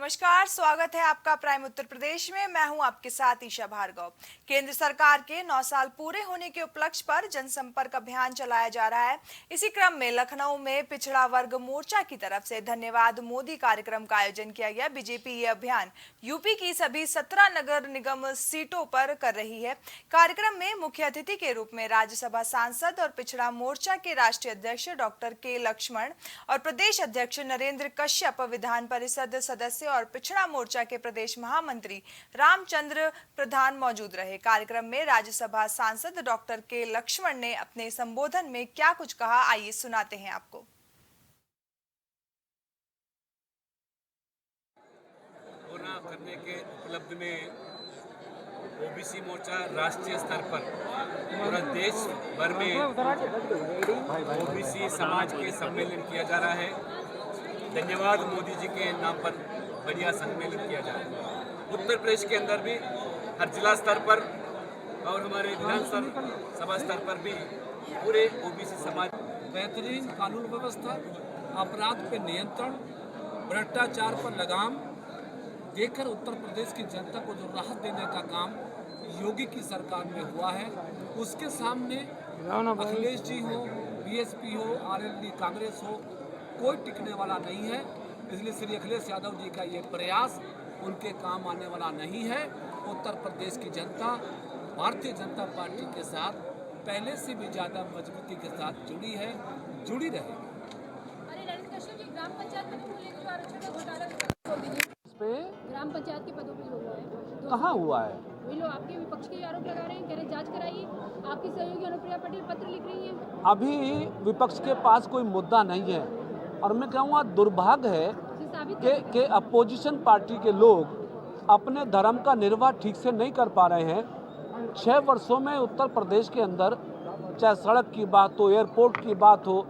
नमस्कार, स्वागत है आपका प्राइम उत्तर प्रदेश में। मैं हूं आपके साथ ईशा भार्गव। केंद्र सरकार के 9 साल पूरे होने के उपलक्ष्य पर जनसंपर्क अभियान चलाया जा रहा है। इसी क्रम में लखनऊ में पिछड़ा वर्ग मोर्चा की तरफ से धन्यवाद मोदी कार्यक्रम का आयोजन किया गया। बीजेपी ये अभियान यूपी की सभी 17 नगर निगम सीटों पर कर रही है। कार्यक्रम में मुख्य अतिथि के रूप में राज्यसभा सांसद और पिछड़ा मोर्चा के राष्ट्रीय अध्यक्ष डॉक्टर के लक्ष्मण और प्रदेश अध्यक्ष नरेंद्र कश्यप, विधान परिषद सदस्य और पिछड़ा मोर्चा के प्रदेश महामंत्री रामचंद्र प्रधान मौजूद रहे। कार्यक्रम में राज्यसभा सांसद डॉक्टर के लक्ष्मण ने अपने संबोधन में क्या कुछ कहा, आइए सुनाते हैं आपको। पूरा करने के उपलब्ध में ओबीसी मोर्चा राष्ट्रीय स्तर पर पूरा देश भर में ओबीसी समाज के सम्मेलन किया जा रहा है। धन्यवाद मोदी जी के नाम पर बढ़िया सम्मेलन किया जा रहा है। उत्तर प्रदेश के अंदर भी हर जिला स्तर पर और हमारे विधानसभा स्तर पर भी पूरे ओबीसी समाज बेहतरीन कानून व्यवस्था, अपराध पे नियंत्रण, भ्रष्टाचार पर लगाम देकर उत्तर प्रदेश की जनता को जो राहत देने का काम योगी की सरकार में हुआ है, उसके सामने अखिलेश जी हो, बीएसपी हो, आरएलडी कांग्रेस हो, कोई टिकने वाला नहीं है। इसलिए श्री अखिलेश यादव जी का ये प्रयास उनके काम आने वाला नहीं है। उत्तर प्रदेश की जनता भारतीय जनता पार्टी के साथ पहले से भी ज़्यादा मजबूती के साथ जुड़ी है, जुड़ी रहेगी। ग्राम पंचायत में जो आरक्षण का घोटाला ग्राम पंचायत के पदों पर हुआ है, तो कहाँ हुआ है? वही लोग आपके विपक्ष के आरोप लगा रहे हैं, कह रहे जांच कराइए। आपकी सहयोगी अनुप्रिया पटेल पत्र लिख रही हैं। अभी विपक्ष के पास कोई मुद्दा नहीं है और मैं कहूँगा दुर्भाग्य है कि अपोजिशन पार्टी के लोग अपने धर्म का निर्वाह ठीक से नहीं कर पा रहे हैं। 6 वर्षों में उत्तर प्रदेश के अंदर चाहे सड़क की बात हो, एयरपोर्ट की बात हो,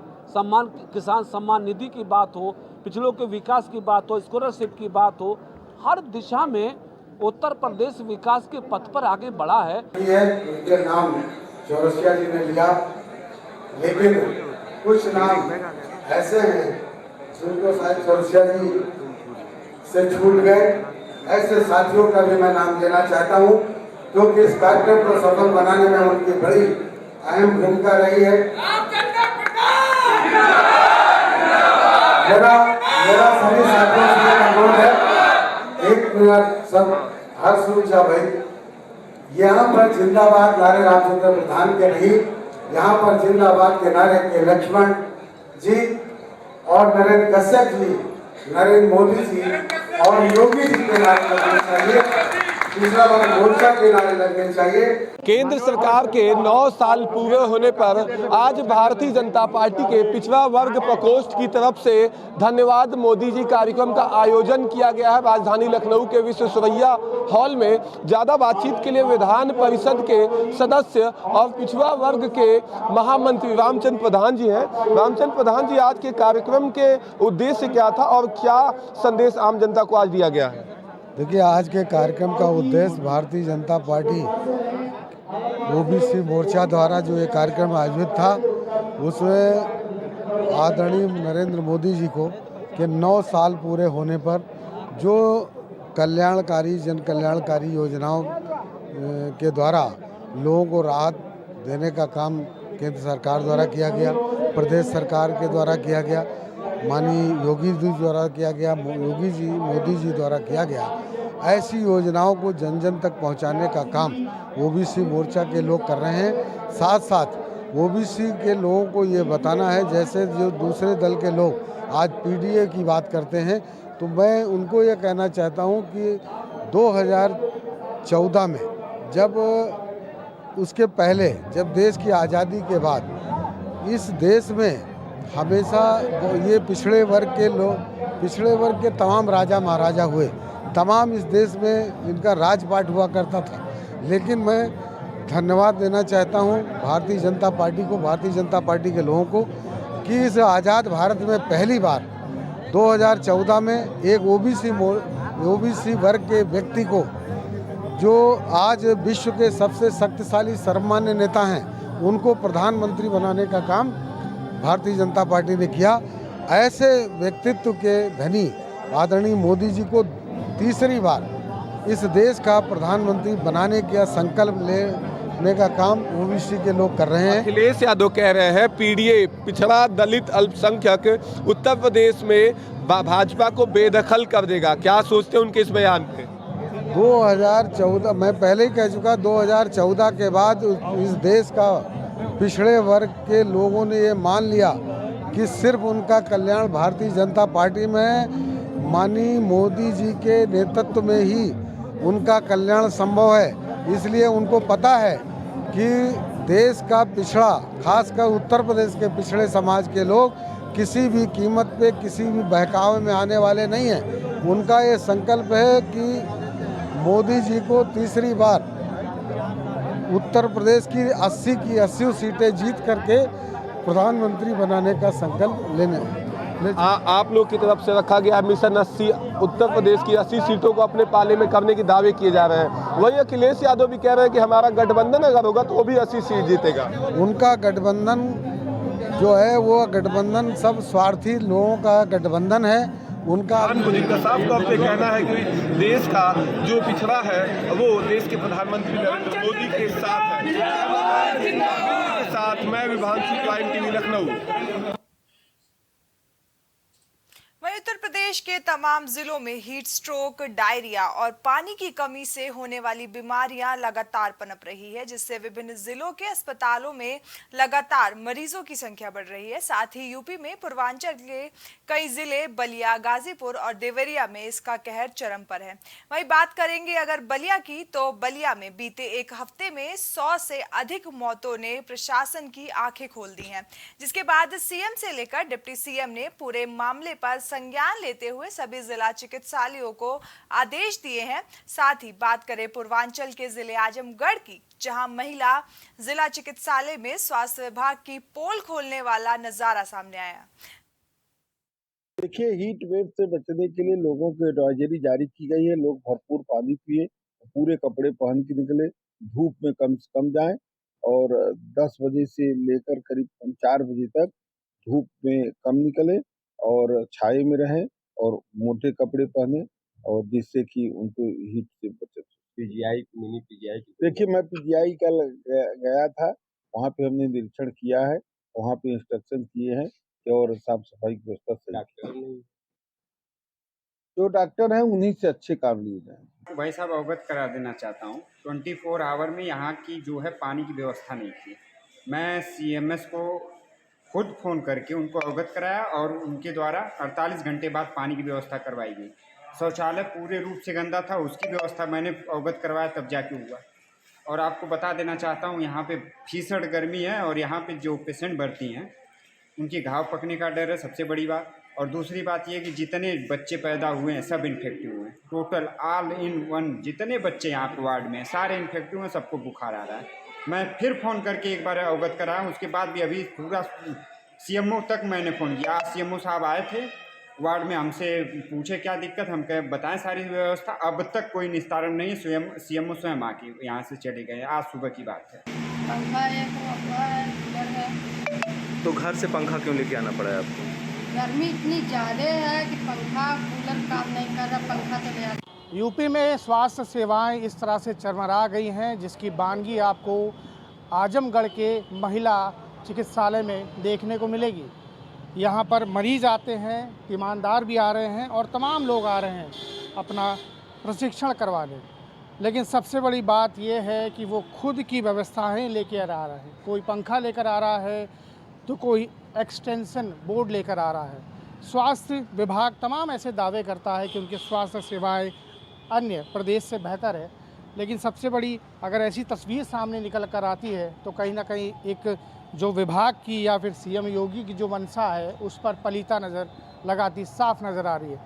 किसान सम्मान निधि की बात हो, पिछड़ों के विकास की बात हो, स्कॉलरशिप की बात हो, हर दिशा में उत्तर प्रदेश विकास के पथ पर आगे बढ़ा है। उनके नाम चौरसिया जी ने लिया, लेकिन कुछ नाम ऐसे हैं जिनको शायद चौरसिया जी से छूट गए। ऐसे साथियों का भी मैं नाम देना चाहता हूँ, क्योंकि इस कार्यक्रम को सफल बनाने में उनकी बड़ी अहम भूमिका रही है। मेरा सभी साथियों से अनुरोध है, 1 मिनट सब हर्ष ऊंचा भाई। यहाँ पर जिंदाबाद नारे रामचंद्र प्रधान के नहीं, यहाँ पर जिंदाबाद के नारे के लक्ष्मण जी और नरेंद्र कश्यप जी, नरेंद्र मोदी जी और योगी जी के नारे लगने चाहिए, दूसरा वर्ग मोर्चा के नारे लगने चाहिए। केंद्र सरकार के 9 साल पूरे होने पर आज भारतीय जनता पार्टी के पिछड़ा वर्ग प्रकोष्ठ की तरफ से धन्यवाद मोदी जी कार्यक्रम का आयोजन किया गया है। राजधानी लखनऊ के विश्वेश्वरैया हॉल में ज़्यादा बातचीत के लिए विधान परिषद के सदस्य और पिछड़ा वर्ग के महामंत्री रामचंद्र प्रधान जी हैं। रामचंद्र प्रधान जी, आज के कार्यक्रम के उद्देश्य क्या था और क्या संदेश आम जनता को आज दिया गया है? देखिए, आज के कार्यक्रम का उद्देश्य भारतीय जनता पार्टी ओबीसी मोर्चा द्वारा जो ये कार्यक्रम आयोजित था, उसमें आदरणीय नरेंद्र मोदी जी को के 9 साल पूरे होने पर जो कल्याणकारी जन कल्याणकारी योजनाओं के द्वारा लोगों को राहत देने का काम केंद्र सरकार द्वारा किया गया, प्रदेश सरकार के द्वारा किया गया, माननीय योगी जी द्वारा किया गया, मोदी जी द्वारा किया गया, ऐसी योजनाओं को जन जन तक पहुंचाने का काम ओबीसी मोर्चा के लोग कर रहे हैं। साथ साथ ओबीसी के लोगों को ये बताना है, जैसे जो दूसरे दल के लोग आज पीडीए की बात करते हैं, तो मैं उनको ये कहना चाहता हूं कि 2014 में जब उसके पहले जब देश की आज़ादी के बाद इस देश में हमेशा ये पिछड़े वर्ग के तमाम राजा महाराजा हुए, तमाम इस देश में इनका राजपाट हुआ करता था। लेकिन मैं धन्यवाद देना चाहता हूँ भारतीय जनता पार्टी को, भारतीय जनता पार्टी के लोगों को, कि इस आज़ाद भारत में पहली बार 2014 में एक ओबीसी वर्ग के व्यक्ति को, जो आज विश्व के सबसे शक्तिशाली सर्वमान्य नेता हैं, उनको प्रधानमंत्री बनाने का काम भारतीय जनता पार्टी ने किया। ऐसे व्यक्तित्व के धनी आदरणीय मोदी जी को तीसरी बार इस देश का प्रधानमंत्री बनाने का संकल्प लेने का काम ओबीसी के लोग कर रहे हैं। अखिलेश यादव कह रहे हैं पीडीए पिछड़ा दलित अल्पसंख्यक उत्तर प्रदेश में भाजपा को बेदखल कर देगा, क्या सोचते हैं उनके इस बयान पे? 2014 मैं पहले ही कह चुका, 2014 के बाद इस देश का पिछड़े वर्ग के लोगों ने ये मान लिया कि सिर्फ उनका कल्याण भारतीय जनता पार्टी में माननीय मोदी जी के नेतृत्व में ही उनका कल्याण संभव है। इसलिए उनको पता है कि देश का पिछड़ा, खासकर उत्तर प्रदेश के पिछड़े समाज के लोग किसी भी कीमत पे किसी भी बहकावे में आने वाले नहीं हैं। उनका ये संकल्प है कि मोदी जी को तीसरी बार उत्तर प्रदेश की 80 सीटें जीत करके प्रधानमंत्री बनाने का संकल्प लेने। आप लोग की तरफ से रखा गया मिशन 80, उत्तर प्रदेश की 80 सीटों को अपने पाले में करने की दावे किए जा रहे हैं। वही अखिलेश यादव भी कह रहे हैं कि हमारा गठबंधन अगर होगा तो वो भी 80 सीट जीतेगा। उनका गठबंधन जो है वो गठबंधन सब स्वार्थी लोगों का गठबंधन है। उनका मोदी का साफ तौर पे कहना है कि देश का जो पिछड़ा है वो देश के प्रधानमंत्री नरेंद्र मोदी के साथ है। साथ मैं विभांशु, प्राइम टीवी लखनऊ। वहीं उत्तर प्रदेश के तमाम जिलों में हीट स्ट्रोक, डायरिया और पानी की कमी से होने वाली बीमारियां लगातार पनप रही है, जिससे विभिन्न जिलों के अस्पतालों में लगातार मरीजों की संख्या बढ़ रही है। साथ ही यूपी में पूर्वांचल के कई जिले बलिया, गाजीपुर और देवरिया में इसका कहर चरम पर है। वहीं बात करेंगे अगर बलिया की, तो बलिया में बीते एक हफ्ते में 100 से अधिक मौतों ने प्रशासन की आंखें खोल दी हैं, जिसके बाद सीएम से लेकर डिप्टी सीएम ने पूरे मामले पर संज्ञान लेते हुए सभी जिला चिकित्सालयों को आदेश दिए हैं। साथ ही बात करें पूर्वांचल के जिले आजमगढ़ की, जहां महिला जिला चिकित्सालय में स्वास्थ्य विभाग की पोल खोलने वाला नजारा सामने आया। देखिए, हीट वेव से बचने के लिए लोगों को एडवाइजरी जारी की गई है। लोग भरपूर पानी पिए, पूरे कपड़े पहन के निकले, धूप में कम से कम जाएं और 10 बजे से लेकर करीब 4 बजे तक धूप में कम निकले और छाए में रहें और मोटे कपड़े पहने, और जिससे कि उनको हीट से बचे। पीजीआई, मिनी पीजीआई, देखिए मैं पीजीआई कल गया था, वहाँ पे हमने निरीक्षण किया है, वहाँ पे इंस्ट्रक्शन किए हैं और साफ सफाई की व्यवस्था से जो डॉक्टर हैं उन्हीं से अच्छे काम लिए जाए। भाई साहब, अवगत करा देना चाहता हूँ, 24 आवर में यहाँ की जो है पानी की व्यवस्था नहीं थी। मैं सीएमएस को खुद फ़ोन करके उनको अवगत कराया और उनके द्वारा 48 घंटे बाद पानी की व्यवस्था करवाई गई। शौचालय पूरे रूप से गंदा था, उसकी व्यवस्था मैंने अवगत करवाया, तब जाके हुआ। और आपको बता देना चाहता हूँ, यहाँ पे भीषण गर्मी है और यहाँ पे जो पेशेंट भर्ती हैं उनकी घाव पकने का डर है, सबसे बड़ी बात। और दूसरी बात ये कि जितने बच्चे पैदा हुए हैं सब इन्फेक्टिव हुए हैं। टोटल ऑल इन वन जितने बच्चे यहाँ पे वार्ड में सारे इन्फेक्टिव हैं, सबको बुखार आ रहा है। मैं फिर फ़ोन करके एक बार अवगत कराया, उसके बाद भी अभी पूरा सीएमओ तक मैंने फ़ोन किया। आज सीएमओ साहब आए थे वार्ड में, हमसे पूछे क्या दिक्कत, हम कहे बताएं सारी व्यवस्था। अब तक कोई निस्तारण नहीं, स्वयं सीएमओ स्वयं आके यहाँ से चले गए, आज सुबह की बात है। पंखा है, तो घर से पंखा क्यों लेके आना पड़ा है आपको? गर्मी इतनी ज़्यादा है कि पंखा कूलर काम नहीं कर रहा, पंखा तो ले आता। यूपी में स्वास्थ्य सेवाएं इस तरह से चरमरा गई हैं, जिसकी बानगी आपको आजमगढ़ के महिला चिकित्सालय में देखने को मिलेगी। यहाँ पर मरीज आते हैं, ईमानदार भी आ रहे हैं और तमाम लोग आ रहे हैं अपना प्रशिक्षण करवाने, लेकिन सबसे बड़ी बात यह है कि वो खुद की व्यवस्थाएं लेकर आ रहे हैं। कोई पंखा लेकर आ रहा है तो कोई एक्सटेंशन बोर्ड लेकर आ रहा है। स्वास्थ्य विभाग तमाम ऐसे दावे करता है कि उनकी स्वास्थ्य सेवाएं अन्य प्रदेश से बेहतर है, लेकिन सबसे बड़ी अगर ऐसी तस्वीर सामने निकल कर आती है तो कहीं ना कहीं एक जो विभाग की या फिर सीएम योगी की जो मंशा है उस पर पलीता नज़र लगाती साफ नज़र आ रही है।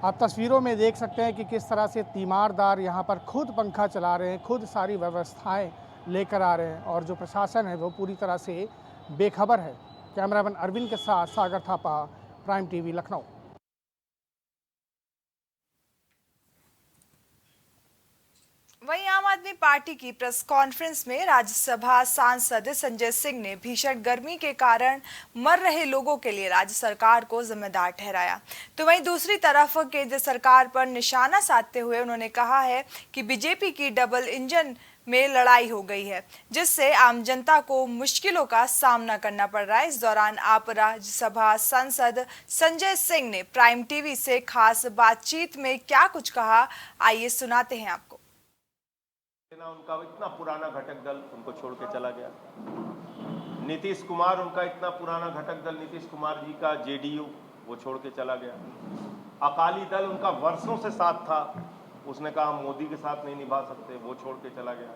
आप तस्वीरों में देख सकते हैं कि किस तरह से तीमारदार यहाँ पर खुद पंखा चला रहे हैं, खुद सारी व्यवस्थाएं लेकर आ रहे हैं और जो प्रशासन है वो पूरी तरह से बेखबर है। कैमरामैन अरविंद के साथ सागर थापा, प्राइम टीवी लखनऊ। वहीं आम आदमी पार्टी की प्रेस कॉन्फ्रेंस में राज्यसभा सांसद संजय सिंह ने भीषण गर्मी के कारण मर रहे लोगों के लिए राज्य सरकार को जिम्मेदार ठहराया। तो वहीं दूसरी तरफ केंद्र सरकार पर निशाना साधते हुए उन्होंने कहा है कि बीजेपी की डबल इंजन में लड़ाई हो गई है, जिससे आम जनता को मुश्किलों का सामना करना पड़ रहा है। इस दौरान आप राज्यसभा सांसद संजय सिंह ने प्राइम टीवी से खास बातचीत में क्या कुछ कहा, आइए सुनाते हैं आपको। उनका इतना पुराना घटक दल उनको छोड़ के चला गया। नीतीश कुमार उनका इतना पुराना घटक दल, नीतीश कुमार जी का जेडीयू, वो छोड़ के चला गया। अकाली दल उनका वर्षों से साथ था, उसने कहा हम मोदी के साथ नहीं निभा सकते, वो छोड़ के चला गया।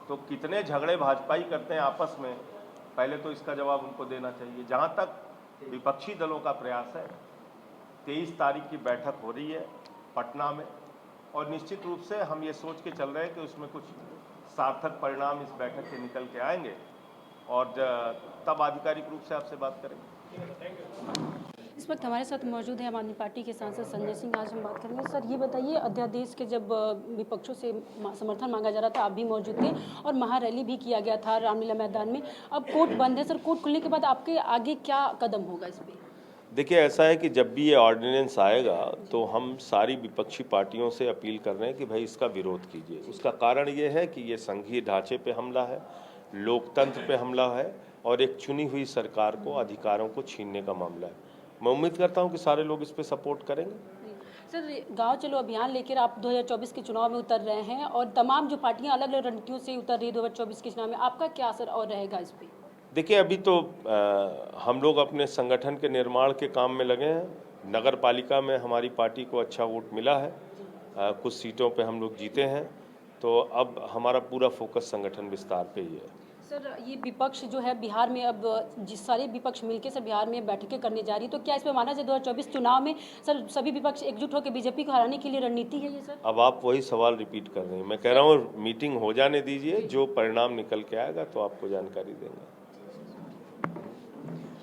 तो कितने झगड़े भाजपाई करते हैं आपस में, पहले तो इसका जवाब उनको देना चाहिए। जहां तक विपक्षी दलों का प्रयास है, 23 तारीख की बैठक हो रही है पटना में, और निश्चित रूप से हम ये सोच के चल रहे हैं कि उसमें कुछ सार्थक परिणाम इस बैठक से निकल के आएंगे और तब आधिकारिक रूप से आपसे बात करेंगे। इस वक्त हमारे साथ मौजूद है आम आदमी पार्टी के सांसद संजय सिंह। आज हम बात करेंगे। सर, ये बताइए, अध्यादेश के जब विपक्षों से समर्थन मांगा जा रहा था, आप भी मौजूद थे और महारैली भी किया गया था रामलीला मैदान में। अब कोर्ट बंद है सर, कोर्ट खुलने के बाद आपके आगे क्या कदम होगा इस पर? देखिए, ऐसा है कि जब भी ये ऑर्डिनेंस आएगा तो हम सारी विपक्षी पार्टियों से अपील कर रहे हैं कि भाई इसका विरोध कीजिए। उसका कारण ये है कि ये संघीय ढांचे पे हमला है, लोकतंत्र पे हमला है और एक चुनी हुई सरकार को अधिकारों को छीनने का मामला है। मैं उम्मीद करता हूँ कि सारे लोग इस पे सपोर्ट करेंगे। सर, गांव चलो अभियान लेकर आप 2024 के चुनाव में उतर रहे हैं और तमाम जो पार्टियां अलग अलग रणनीतियों से उतर रही है 2024 के चुनाव में, आपका क्या असर और रहेगा इस पर? देखिए, अभी तो हम लोग अपने संगठन के निर्माण के काम में लगे हैं। नगर पालिका में हमारी पार्टी को अच्छा वोट मिला है, कुछ सीटों पे हम लोग जीते हैं, तो अब हमारा पूरा फोकस संगठन विस्तार पे ही है। सर, ये विपक्ष जो है बिहार में, अब जिस सारे विपक्ष मिलकर सर बिहार में बैठकें करने जा रही है, तो क्या इसमें माना जाए 2024 चुनाव में सर सभी विपक्ष एकजुट होकर बीजेपी को हराने के लिए रणनीति है ये सर? अब आप वही सवाल रिपीट कर रहे हैं। मैं कह रहा हूँ मीटिंग हो जाने दीजिए, जो परिणाम निकल के आएगा तो आपको जानकारी देंगे।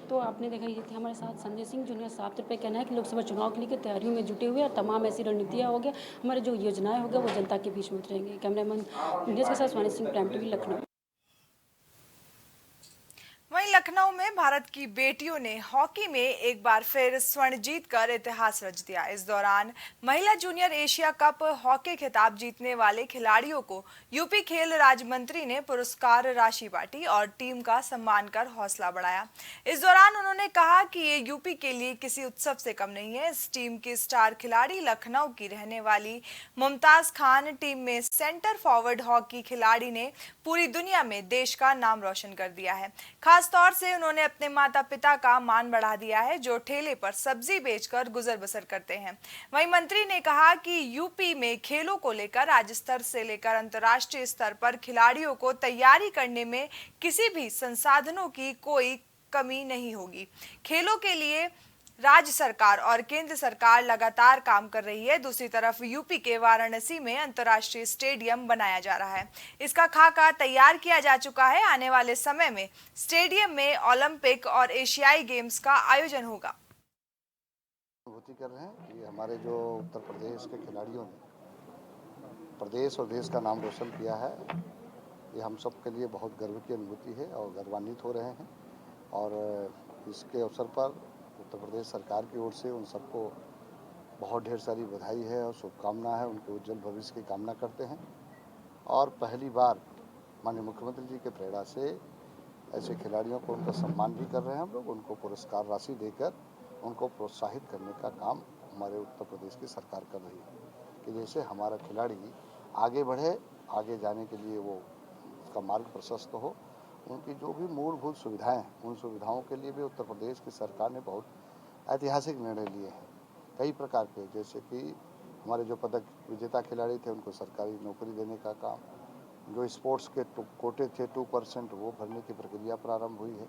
तो आपने देखा, ये थे हमारे साथ संजय सिंह, जिन्हें साफ तौर पे कहना है कि लोकसभा चुनाव के लिए तैयारियों में जुटे हुए और तमाम ऐसी रणनीतियाँ हो गया, हमारे जो योजनाएं हो गया वो जनता के बीच में उतरेंगे। कैमरामैन नीरज के साथ स्वानी सिंह, प्राइम टीवी, लखनऊ। वहीं लखनऊ में भारत की बेटियों ने हॉकी में एक बार फिर स्वर्ण जीतकर इतिहास रच दिया। इस दौरान महिला जूनियर एशिया कप हॉकी खिताब जीतने वाले खिलाड़ियों को यूपी खेल राज्य मंत्री ने पुरस्कार राशि बांटी और टीम का सम्मान कर हौसला बढ़ाया। इस दौरान उन्होंने कहा कि ये यूपी के लिए किसी उत्सव से कम नहीं है। इस टीम की स्टार खिलाड़ी लखनऊ की रहने वाली मुमताज खान टीम में सेंटर फॉरवर्ड हॉकी खिलाड़ी ने पूरी दुनिया में देश का नाम रोशन कर दिया है। खास तौर से उन्होंने अपने माता पिता का मान बढ़ा दिया है, जो ठेले पर सब्जी बेचकर गुजर बसर करते हैं। वहीं मंत्री ने कहा कि यूपी में खेलों को लेकर राज्य स्तर से लेकर अंतर्राष्ट्रीय स्तर पर खिलाड़ियों को तैयारी करने में किसी भी संसाधनों की कोई कमी नहीं होगी। खेलों के लिए राज्य सरकार और केंद्र सरकार लगातार काम कर रही है। दूसरी तरफ यूपी के वाराणसी में अंतर्राष्ट्रीय स्टेडियम बनाया जा रहा है। इसका खाका तैयार किया जा चुका है। आने वाले समय में स्टेडियम में ओलंपिक और एशियाई गेम्स का आयोजन होगा। अनुभूति कर रहे हैं कि हमारे जो उत्तर प्रदेश के खिलाड़ियों ने प्रदेश और देश का नाम रोशन किया है, ये हम सब के लिए बहुत गर्व की अनुभूति है और गर्वान्वित हो रहे हैं। और इसके अवसर पर उत्तर प्रदेश सरकार की ओर से उन सबको बहुत ढेर सारी बधाई है और शुभकामना है। उनके उज्जवल भविष्य की कामना करते हैं। और पहली बार माननीय मुख्यमंत्री जी के प्रेरणा से ऐसे खिलाड़ियों को उनका सम्मान भी कर रहे हैं हम लोग। उनको पुरस्कार राशि देकर उनको प्रोत्साहित करने का काम हमारे उत्तर प्रदेश की सरकार कर रही है कि जैसे हमारा खिलाड़ी आगे बढ़े, आगे जाने के लिए वो उसका मार्ग प्रशस्त हो। उनकी जो भी मूलभूत सुविधाएं हैं, उन सुविधाओं के लिए भी उत्तर प्रदेश की सरकार ने बहुत ऐतिहासिक निर्णय लिए हैं कई प्रकार के। जैसे कि हमारे जो पदक विजेता खिलाड़ी थे उनको सरकारी नौकरी देने का काम, जो स्पोर्ट्स के कोटे थे 2% वो भरने की प्रक्रिया प्रारंभ हुई है।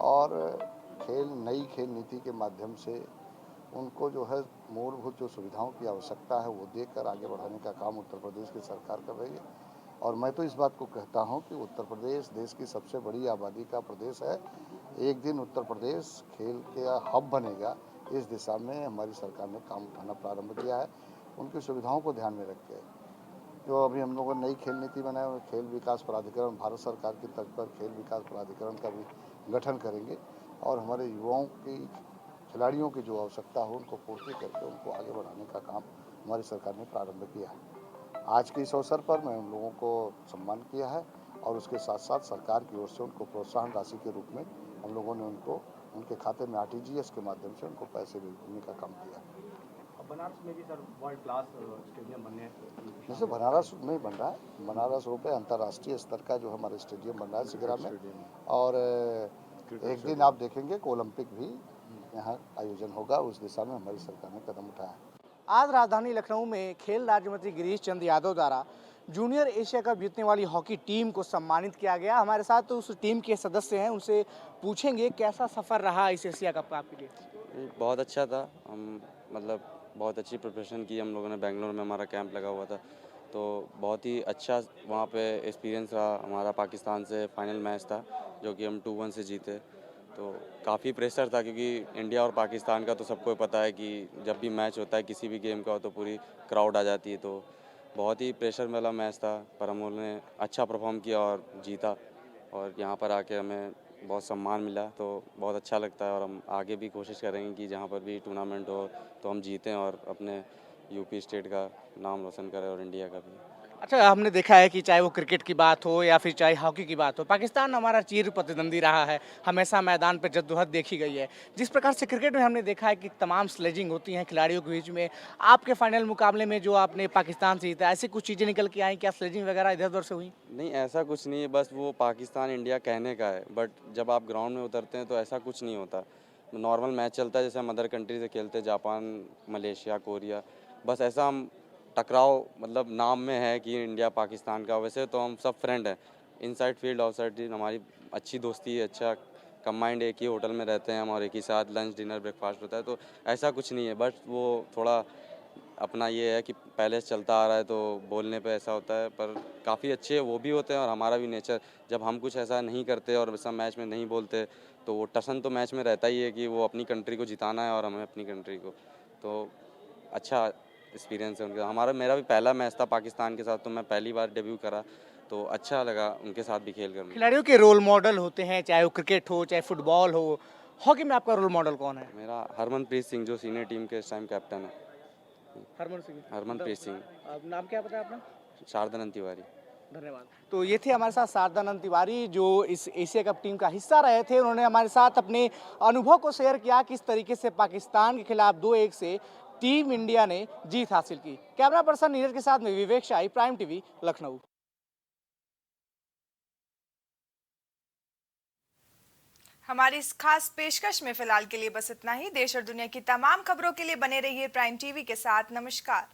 और नई खेल नीति के माध्यम से उनको जो है मूलभूत जो सुविधाओं की आवश्यकता है वो देकर आगे बढ़ाने का काम उत्तर प्रदेश की सरकार कर रही है। और मैं तो इस बात को कहता हूं कि उत्तर प्रदेश देश की सबसे बड़ी आबादी का प्रदेश है। एक दिन उत्तर प्रदेश खेल का हब बनेगा, इस दिशा में हमारी सरकार ने काम उठाना प्रारंभ किया है। उनकी सुविधाओं को ध्यान में रख के जो अभी हम लोगों ने नई खेल नीति बनाई है, खेल विकास प्राधिकरण भारत सरकार की तर्ज पर खेल विकास प्राधिकरण का भी गठन करेंगे और हमारे युवाओं की खिलाड़ियों की जो आवश्यकता हो उनको पूर्ति करके उनको आगे बढ़ाने का काम हमारी सरकार ने प्रारंभ किया है। आज के इस अवसर पर मैं उन लोगों को सम्मान किया है और उसके साथ साथ सरकार की ओर से उनको प्रोत्साहन राशि के रूप में हम लोगों ने उनको उनके खाते में RTGS के माध्यम से उनको पैसे भेजने का काम किया। बनारस में भी सर वर्ल्ड क्लास स्टेडियम बनने जैसे बनारस में ही बन रहा है, बनारस रोड पे अंतर्राष्ट्रीय स्तर का जो हमारा स्टेडियम बन रहा है सिगरा में, और एक दिन आप देखेंगे कि ओलंपिक भी यहाँ आयोजन होगा। उस दिशा में हमारी सरकार ने कदम उठाया है। आज राजधानी लखनऊ में खेल राज्य मंत्री गिरीश चंद्र यादव द्वारा जूनियर एशिया कप जीतने वाली हॉकी टीम को सम्मानित किया गया। हमारे साथ तो उस टीम के सदस्य हैं, उनसे पूछेंगे कैसा सफ़र रहा इस एशिया कप का आपके लिए। बहुत अच्छा था। हम मतलब बहुत अच्छी प्रिपरेशन की हम लोगों ने। बेंगलोर में हमारा कैंप लगा हुआ था, तो बहुत ही अच्छा वहाँ पे एक्सपीरियंस रहा। हमारा पाकिस्तान से फाइनल मैच था जो कि हम 2-1 से जीते, तो काफ़ी प्रेशर था क्योंकि इंडिया और पाकिस्तान का तो सबको पता है कि जब भी मैच होता है किसी भी गेम का हो तो पूरी क्राउड आ जाती है, तो बहुत ही प्रेशर वाला मैच था। पर हम लोगों ने अच्छा परफॉर्म किया और जीता, और यहाँ पर आके हमें बहुत सम्मान मिला, तो बहुत अच्छा लगता है। और हम आगे भी कोशिश करेंगे कि जहाँ पर भी टूर्नामेंट हो तो हम जीतें और अपने यूपी स्टेट का नाम रोशन करें और इंडिया का भी। अच्छा, हमने देखा है कि चाहे वो क्रिकेट की बात हो या फिर चाहे हॉकी की बात हो, पाकिस्तान हमारा चिर प्रतिद्वंदी रहा है, हमेशा मैदान पर जद्दोजहद देखी गई है। जिस प्रकार से क्रिकेट में हमने देखा है कि तमाम स्लेजिंग होती हैं खिलाड़ियों के बीच में, आपके फाइनल मुकाबले में जो आपने पाकिस्तान से जीता, ऐसी कुछ चीज़ें निकल के आई? क्या स्लेजिंग वगैरह इधर उधर से हुई? नहीं, ऐसा कुछ नहीं है, बस वो पाकिस्तान इंडिया कहने का है, बट जब आप ग्राउंड में उतरते हैं तो ऐसा कुछ नहीं होता। नॉर्मल मैच चलता है जैसे हम अदर कंट्री से खेलते हैं, जापान, मलेशिया, कोरिया, बस ऐसा हम टकराव मतलब नाम में है कि इंडिया पाकिस्तान का। वैसे तो हम सब फ्रेंड हैं, इनसाइड फील्ड आउटसाइड फील्ड हमारी अच्छी दोस्ती है, अच्छा कंबाइंड एक ही होटल में रहते हैं हम और एक ही साथ लंच डिनर ब्रेकफास्ट होता है, तो ऐसा कुछ नहीं है। बट वो थोड़ा अपना ये है कि पहले से चलता आ रहा है तो बोलने पे ऐसा होता है, पर काफ़ी अच्छे वो भी होते हैं और हमारा भी नेचर, जब हम कुछ ऐसा नहीं करते और वैसा मैच में नहीं बोलते तो वो टसन तो मैच में रहता ही है कि वो अपनी कंट्री को जिताना है और हमें अपनी कंट्री को, तो अच्छा एक्सपीरियंस है उनका। मेरा भी पहला मैच था पाकिस्तान के साथ, तो मैं पहली बार डेब्यू करा, तो अच्छा लगा उनके साथ भी खेल कर। खिलाड़ियों के रोल मॉडल होते हैं, चाहे वो क्रिकेट हो चाहे फुटबॉल हो, हॉकी में आपका रोल मॉडल कौन है? मेरा हरमनप्रीत सिंह जो सीनियर टीम के इस टाइम कैप्टन है। हरमनप्रीत सिंह। नाम क्या बताया आपने? शारदानंद तिवारी। धन्यवाद। तो ये थे हमारे साथ शारदानंद तिवारी जो इस एशिया कप टीम का हिस्सा रहे थे। उन्होंने हमारे साथ अपने अनुभव को शेयर किया किस तरीके से पाकिस्तान के खिलाफ 2-1 से टीम इंडिया ने जीत हासिल की। कैमरा पर्सन नीरज के साथ में विवेक शाही, प्राइम टीवी, लखनऊ। हमारी इस खास पेशकश में फिलहाल के लिए बस इतना ही। देश और दुनिया की तमाम खबरों के लिए बने रहिए प्राइम टीवी के साथ। नमस्कार।